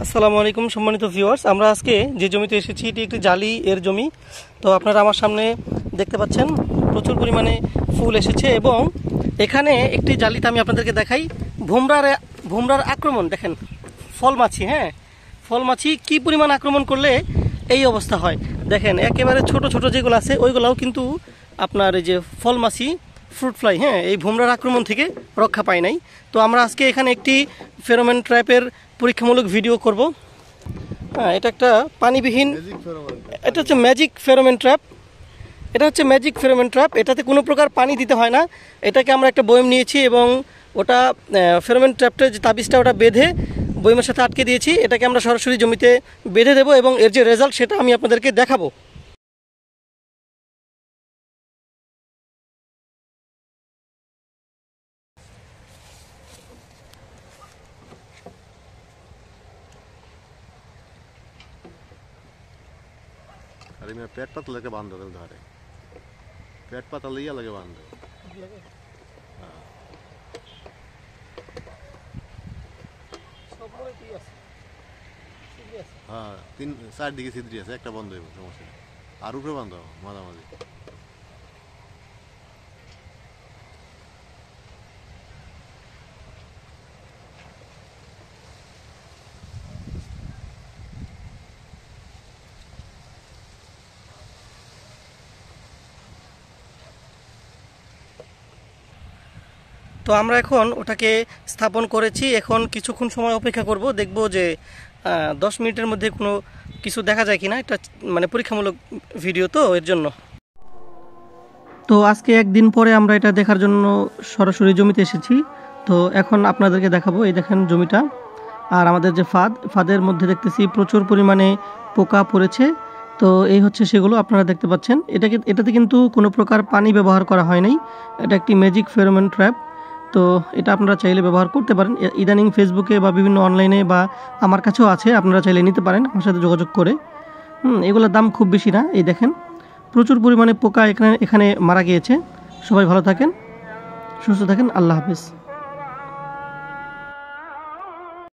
আসসালামু আলাইকুম সম্মানিত ভিউয়ার্স, আমরা আজকে যে জমিতে এসেছি এটি একটি জালি এর জমি। তো আপনারা আমার সামনে দেখতে পাচ্ছেন প্রচুর পরিমাণে ফুল এসেছে এবং এখানে একটি জালিতে আমি আপনাদেরকে দেখাই ভোমরার আক্রমণ দেখেন। ফলমাছি, ফলমাছি কি পরিমাণ আক্রমণ করলে এই অবস্থা হয় দেখেন। একেবারে ছোট ছোট যেগুলো আছে ওইগুলোও কিন্তু আপনার এই যে ফলমাছি ফ্রুট ফ্লাই এই ভোমরার আক্রমণ থেকে রক্ষা পায় নাই। তো আমরা আজকে এখানে একটি ফেরোমন ট্র্যাপের পরীক্ষামূলক ভিডিও করব। এটা একটা পানিবিহীন, এটা হচ্ছে ম্যাজিক ফেরোমন ট্র্যাপ। এটাতে কোনো প্রকার পানি দিতে হয় না। এটাকে আমরা একটা বয়ম নিয়েছি এবং ওটা ফেরোমন ট্র্যাপটার যে তাবিজটা ওটা বেঁধে বয়মের সাথে আটকে দিয়েছি। এটাকে আমরা সরাসরি জমিতে বেঁধে দেবো এবং এর যে রেজাল্ট সেটা আমি আপনাদেরকে দেখাবো। अरे मैं पेट पत लेके बांध दो धारे पेट पत लिया लगे बांध दो। हाँ तीन साइड दिखे सीधी আছে একটা বন্ধ হইব সমস্যা আর উপরে বাঁধ মাঝামাঝি। তো আমরা এখন ওটাকে স্থাপন করেছি। এখন কিছুক্ষণ সময় অপেক্ষা করব, দেখব যে 10 মিনিটের মধ্যে কোনো কিছু দেখা যায় কিনা। এটা মানে পরীক্ষামূলক ভিডিও তো এর জন্য। তো আজকে একদিন পরে আমরা এটা দেখার জন্য সরাসরি জমিতে এসেছি। তো এখন আপনাদেরকে দেখাবো। এই দেখেন জমিটা, আর আমাদের যে ফাঁদের মধ্যে দেখতেছি প্রচুর পরিমাণে পোকা পড়েছে। তো এই হচ্ছে সেগুলো আপনারা দেখতে পাচ্ছেন। এটাতে কিন্তু কোনো প্রকার পানি ব্যবহার করা হয় নাই। এটা একটি ম্যাজিক ফেরোমন ট্র্যাপ। তো এটা আপনারা চাইলে ব্যবহার করতে পারেন। ইদানিং ফেসবুকে বা বিভিন্ন অনলাইনে বা আমার কাছেও আছে, আপনারা চাইলে নিতে পারেন আমার সাথে যোগাযোগ করে। এগুলোর দাম খুব বেশি না। এই দেখেন প্রচুর পরিমাণে পোকা এখানে মারা গিয়েছে। সবাই ভালো থাকেন, সুস্থ থাকেন, আল্লাহ হাফেজ।